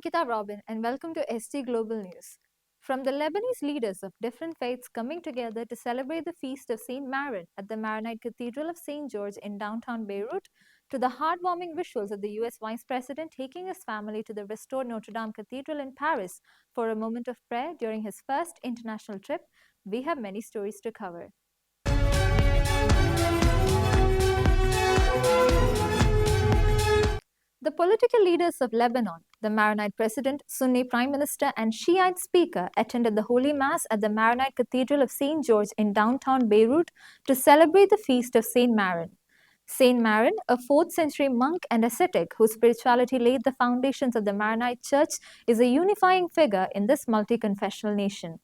Ankita Robin, and welcome to ST Global News. From the Lebanese leaders of different faiths coming together to celebrate the feast of Saint Maron at the Maronite Cathedral of St. George in downtown Beirut, to the heartwarming visuals of the US Vice President taking his family to the restored Notre Dame Cathedral in Paris for a moment of prayer during his first international trip, we have many stories to cover. The political leaders of Lebanon, the Maronite president, Sunni prime minister, and Shiite speaker attended the Holy Mass at the Maronite Cathedral of St. George in downtown Beirut to celebrate the feast of Saint Maron. Saint Maron, a 4th century monk and ascetic whose spirituality laid the foundations of the Maronite Church, is a unifying figure in this multi-confessional nation.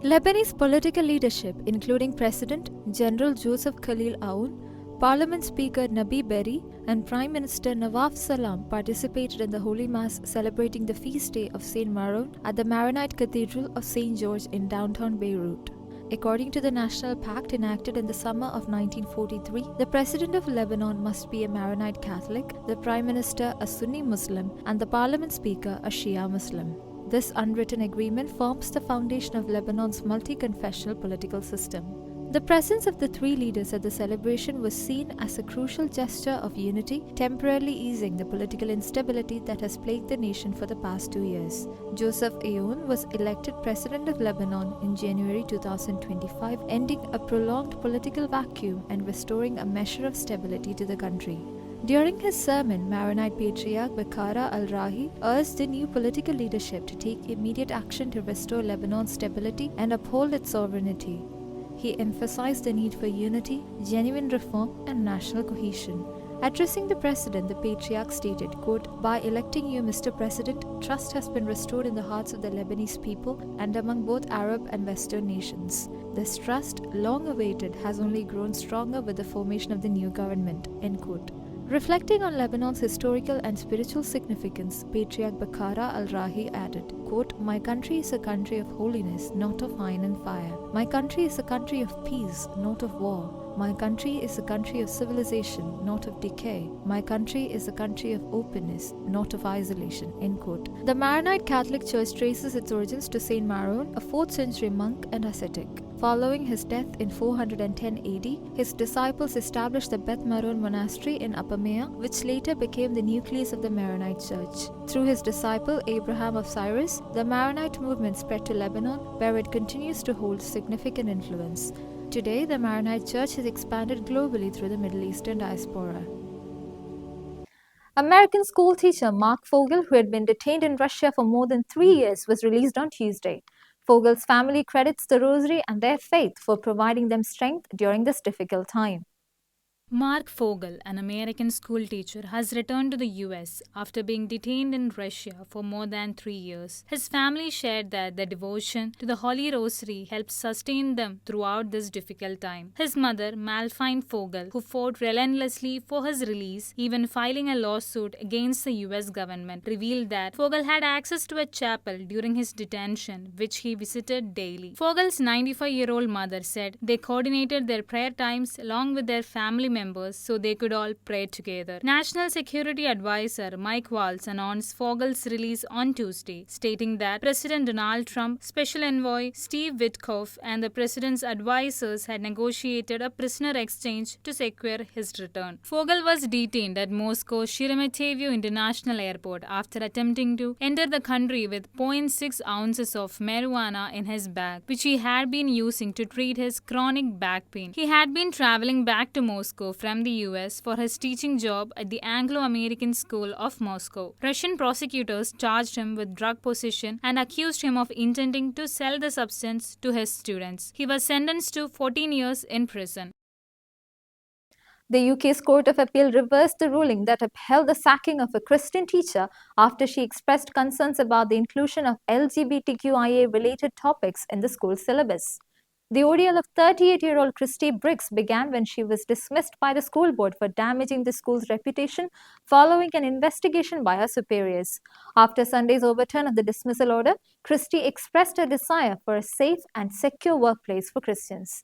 Lebanese political leadership, including President General Joseph Khalil Aoun, Parliament Speaker Nabi Berri, and Prime Minister Nawaf Salam participated in the Holy Mass celebrating the feast day of Saint Maron at the Maronite Cathedral of St. George in downtown Beirut. According to the National Pact enacted in the summer of 1943, the President of Lebanon must be a Maronite Catholic, the Prime Minister a Sunni Muslim, and the Parliament Speaker a Shia Muslim. This unwritten agreement forms the foundation of Lebanon's multi-confessional political system. The presence of the three leaders at the celebration was seen as a crucial gesture of unity, temporarily easing the political instability that has plagued the nation for the past 2 years. Joseph Aoun was elected President of Lebanon in January 2025, ending a prolonged political vacuum and restoring a measure of stability to the country. During his sermon, Maronite Patriarch Bakara al-Rahi urged the new political leadership to take immediate action to restore Lebanon's stability and uphold its sovereignty. He emphasized the need for unity, genuine reform, and national cohesion. Addressing the president, the patriarch stated, quote, "By electing you, Mr. President, trust has been restored in the hearts of the Lebanese people and among both Arab and Western nations. This trust, long awaited, has only grown stronger with the formation of the new government." End quote. Reflecting on Lebanon's historical and spiritual significance, Patriarch Bakara al-Rahi added, quote, "My country is a country of holiness, not of iron and fire. My country is a country of peace, not of war. My country is a country of civilization, not of decay. My country is a country of openness, not of isolation." End quote. The Maronite Catholic Church traces its origins to Saint Maron, a 4th century monk and ascetic. Following his death in 410 AD, his disciples established the Beth Maron monastery in Upper Mea, which later became the nucleus of the Maronite Church. Through his disciple Abraham of Cyrus, the Maronite movement spread to Lebanon, where it continues to hold significant influence. Today, the Maronite Church has expanded globally through the Middle Eastern diaspora. American school teacher Mark Fogel, who had been detained in Russia for more than 3 years, was released on Tuesday. Fogel's family credits the Rosary and their faith for providing them strength during this difficult time. Mark Fogel, an American schoolteacher, has returned to the US after being detained in Russia for more than 3 years. His family shared that the devotion to the Holy Rosary helped sustain them throughout this difficult time. His mother, Malphine Fogel, who fought relentlessly for his release, even filing a lawsuit against the US government, revealed that Fogel had access to a chapel during his detention, which he visited daily. Fogel's 95-year-old mother said they coordinated their prayer times along with their family members so they could all pray together. National Security Advisor Mike Waltz announced Fogel's release on Tuesday, stating that President Donald Trump, Special Envoy Steve Witkoff, and the president's advisors had negotiated a prisoner exchange to secure his return. Fogel was detained at Moscow's Sheremetyevo International Airport after attempting to enter the country with 0.6 ounces of marijuana in his bag, which he had been using to treat his chronic back pain. He had been traveling back to Moscow from the US for his teaching job at the Anglo-American School of Moscow. Russian prosecutors charged him with drug possession and accused him of intending to sell the substance to his students. He was sentenced to 14 years in prison. The UK's Court of Appeal reversed the ruling that upheld the sacking of a Christian teacher after she expressed concerns about the inclusion of LGBTQIA-related topics in the school syllabus. The ordeal of 38-year-old Christy Briggs began when she was dismissed by the school board for damaging the school's reputation following an investigation by her superiors. After Sunday's overturn of the dismissal order, Christy expressed her desire for a safe and secure workplace for Christians.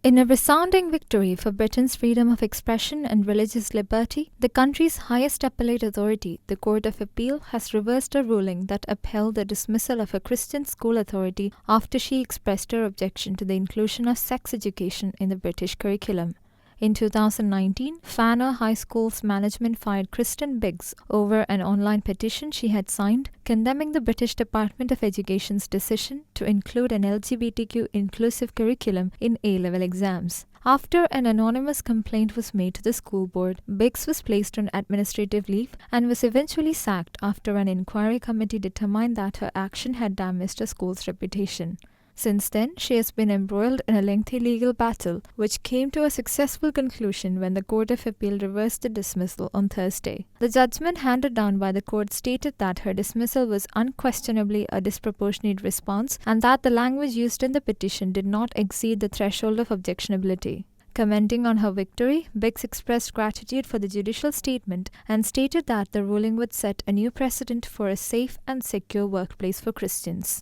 In a resounding victory for Britain's freedom of expression and religious liberty, the country's highest appellate authority, the Court of Appeal, has reversed a ruling that upheld the dismissal of a Christian school authority after she expressed her objection to the inclusion of sex education in the British curriculum. In 2019, Fanner High School's management fired Kristen Biggs over an online petition she had signed condemning the British Department of Education's decision to include an LGBTQ inclusive curriculum in A-level exams. After an anonymous complaint was made to the school board, Biggs was placed on administrative leave and was eventually sacked after an inquiry committee determined that her action had damaged the school's reputation. Since then, she has been embroiled in a lengthy legal battle, which came to a successful conclusion when the Court of Appeal reversed the dismissal on Thursday. The judgment handed down by the court stated that her dismissal was unquestionably a disproportionate response and that the language used in the petition did not exceed the threshold of objectionability. Commenting on her victory, Biggs expressed gratitude for the judicial statement and stated that the ruling would set a new precedent for a safe and secure workplace for Christians.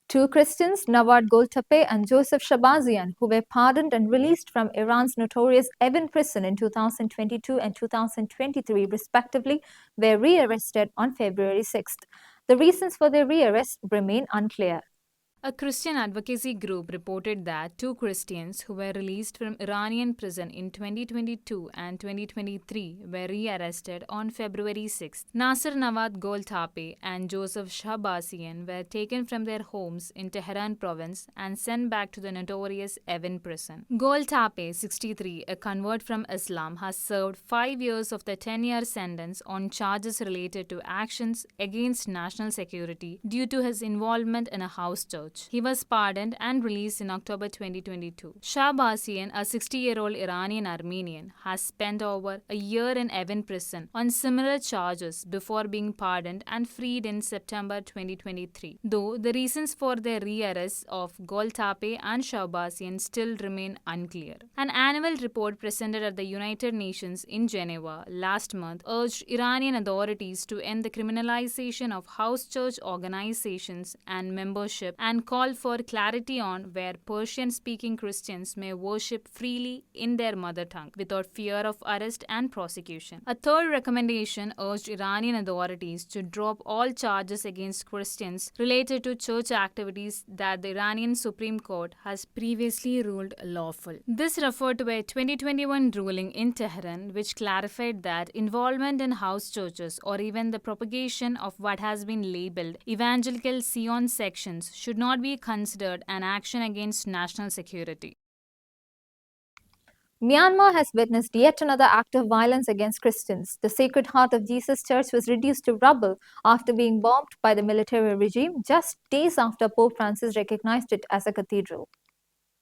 Two Christians, Nawad Goltepe and Joseph Shabazian, who were pardoned and released from Iran's notorious Evin prison in 2022 and 2023 respectively, were rearrested on February 6th. The reasons for their rearrest remain unclear. A Christian advocacy group reported that two Christians who were released from Iranian prison in 2022 and 2023 were rearrested on February 6. Nasser Nawad Goltape and Joseph Shahbasian were taken from their homes in Tehran province and sent back to the notorious Evin prison. Goltape, 63, a convert from Islam, has served 5 years of the 10-year sentence on charges related to actions against national security due to his involvement in a house church. He was pardoned and released in October 2022. Shahbasian, a 60-year-old Iranian Armenian, has spent over a year in Evin prison on similar charges before being pardoned and freed in September 2023. Though the reasons for their rearrests of Goltape and Shahbasian still remain unclear. An annual report presented at the United Nations in Geneva last month urged Iranian authorities to end the criminalization of house church organizations and membership and call for clarity on where Persian-speaking Christians may worship freely in their mother tongue without fear of arrest and prosecution. A third recommendation urged Iranian authorities to drop all charges against Christians related to church activities that the Iranian Supreme Court has previously ruled lawful. This referred to a 2021 ruling in Tehran which clarified that involvement in house churches or even the propagation of what has been labeled evangelical Sion sections should not be considered an action against national security. Myanmar has witnessed yet another act of violence against Christians. The Sacred Heart of Jesus Church was reduced to rubble after being bombed by the military regime just days after Pope Francis recognized it as a cathedral.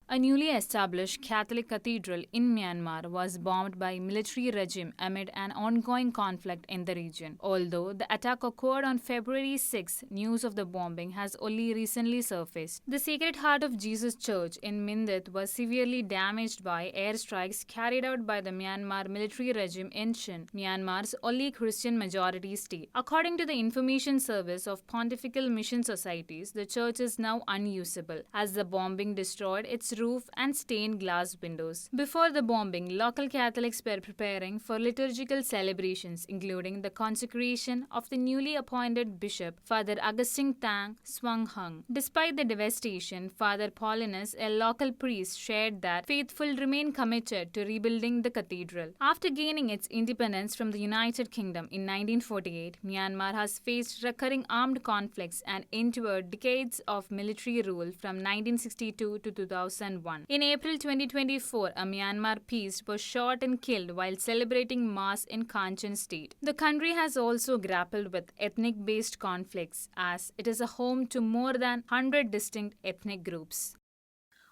A newly established Catholic cathedral in Myanmar was bombed by military regime amid an ongoing conflict in the region. Although the attack occurred on February 6, news of the bombing has only recently surfaced. The Sacred Heart of Jesus Church in Mindit was severely damaged by airstrikes carried out by the Myanmar military regime in Shin, Myanmar's only Christian majority state. According to the Information Service of Pontifical Mission Societies, the church is now unusable as the bombing destroyed its roof and stained glass windows. Before the bombing, local Catholics were preparing for liturgical celebrations, including the consecration of the newly appointed bishop, Father Augustine Tang Swang Hung. Despite the devastation, Father Paulinus, a local priest, shared that faithful remain committed to rebuilding the cathedral. After gaining its independence from the United Kingdom in 1948, Myanmar has faced recurring armed conflicts and endured decades of military rule from 1962 to 2001. In April 2024, a Myanmar priest was shot and killed while celebrating Mass in Kanchan state. The country has also grappled with ethnic-based conflicts as it is a home to more than 100 distinct ethnic groups.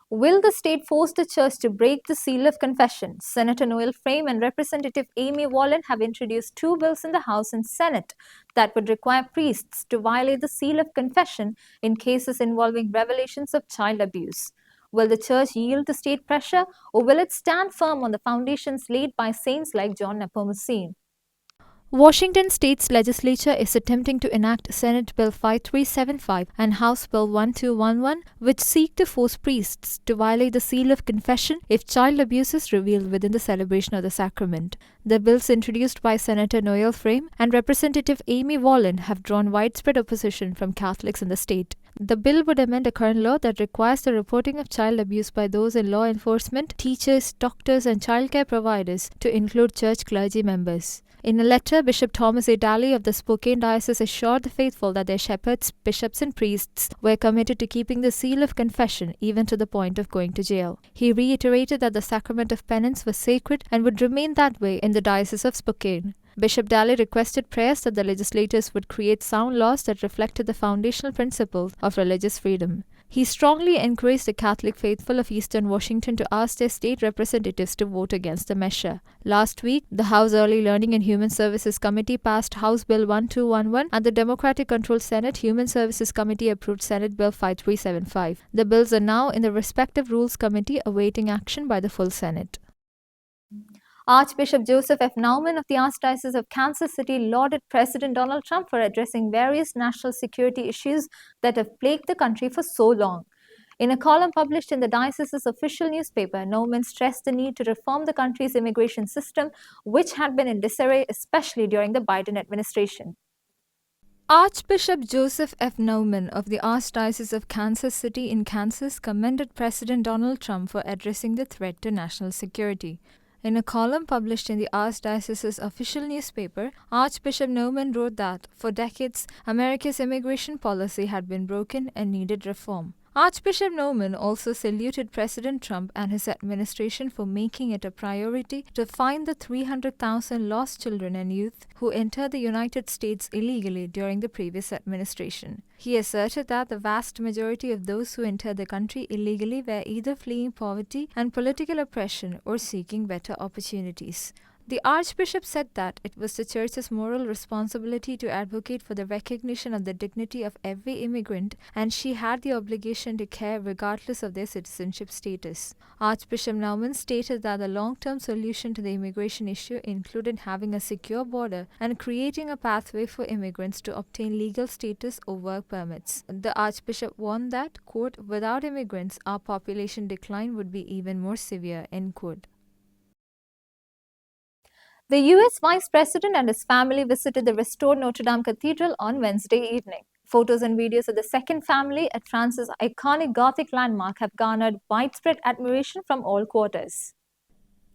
Will the state force the church to break the seal of confession? Senator Noel Frame and Representative Amy Wallen have introduced two bills in the House and Senate that would require priests to violate the seal of confession in cases involving revelations of child abuse. Will the church yield to state pressure, or will it stand firm on the foundations laid by saints like John Nepomucene? Washington State's legislature is attempting to enact Senate Bill 5375 and House Bill 1211, which seek to force priests to violate the seal of confession if child abuse is revealed within the celebration of the sacrament. The bills introduced by Senator Noel Frame and Representative Amy Wallen have drawn widespread opposition from Catholics in the state. The bill would amend a current law that requires the reporting of child abuse by those in law enforcement, teachers, doctors, and childcare providers to include church clergy members. In a letter, Bishop Thomas A. Daly of the Spokane Diocese assured the faithful that their shepherds, bishops, and priests were committed to keeping the seal of confession even to the point of going to jail. He reiterated that the sacrament of penance was sacred and would remain that way in the Diocese of Spokane. Bishop Daly requested prayers that the legislators would create sound laws that reflected the foundational principles of religious freedom. He strongly encouraged the Catholic faithful of Eastern Washington to ask their state representatives to vote against the measure. Last week, the House Early Learning and Human Services Committee passed House Bill 1211 and the Democratic-controlled Senate Human Services Committee approved Senate Bill 5375. The bills are now in the respective Rules Committee awaiting action by the full Senate. Archbishop Joseph F. Naumann of the Archdiocese of Kansas City lauded President Donald Trump for addressing various national security issues that have plagued the country for so long. In a column published in the diocese's official newspaper, Naumann stressed the need to reform the country's immigration system, which had been in disarray, especially during the Biden administration. Archbishop Joseph F. Naumann of the Archdiocese of Kansas City in Kansas commended President Donald Trump for addressing the threat to national security. In a column published in the Archdiocese's official newspaper, Archbishop Naumann wrote that, for decades, America's immigration policy had been broken and needed reform. Archbishop Naumann also saluted President Trump and his administration for making it a priority to find the 300,000 lost children and youth who entered the United States illegally during the previous administration. He asserted that the vast majority of those who entered the country illegally were either fleeing poverty and political oppression or seeking better opportunities. The Archbishop said that it was the Church's moral responsibility to advocate for the recognition of the dignity of every immigrant, and she had the obligation to care regardless of their citizenship status. Archbishop Naumann stated that the long-term solution to the immigration issue included having a secure border and creating a pathway for immigrants to obtain legal status or work permits. The Archbishop warned that, quote, without immigrants, our population decline would be even more severe, end quote. The U.S. Vice President and his family visited the restored Notre Dame Cathedral on Wednesday evening. Photos and videos of the second family at France's iconic Gothic landmark have garnered widespread admiration from all quarters.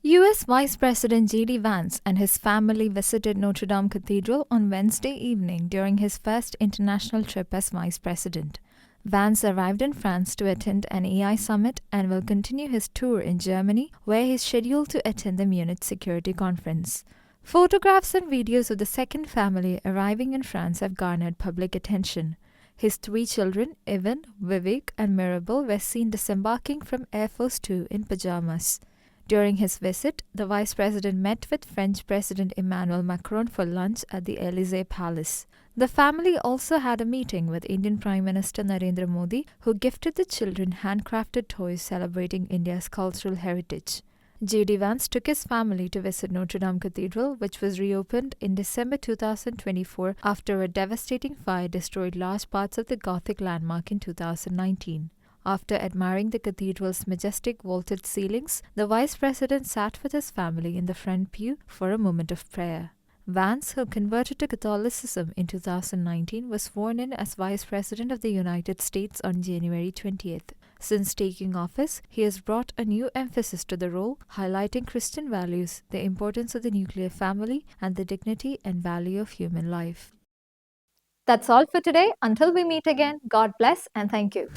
U.S. Vice President J.D. Vance and his family visited Notre Dame Cathedral on Wednesday evening during his first international trip as Vice President. Vance arrived in France to attend an AI summit and will continue his tour in Germany, where he is scheduled to attend the Munich Security Conference. Photographs and videos of the second family arriving in France have garnered public attention. His 3 children, Evan, Vivek, and Mirabel, were seen disembarking from Air Force Two in pajamas. During his visit, the Vice President met with French President Emmanuel Macron for lunch at the Élysée Palace. The family also had a meeting with Indian Prime Minister Narendra Modi, who gifted the children handcrafted toys celebrating India's cultural heritage. J.D. Vance took his family to visit Notre Dame Cathedral, which was reopened in December 2024 after a devastating fire destroyed large parts of the Gothic landmark in 2019. After admiring the cathedral's majestic vaulted ceilings, the Vice President sat with his family in the front pew for a moment of prayer. Vance, who converted to Catholicism in 2019, was sworn in as Vice President of the United States on January 20th. Since taking office, he has brought a new emphasis to the role, highlighting Christian values, the importance of the nuclear family, and the dignity and value of human life. That's all for today. Until we meet again, God bless and thank you.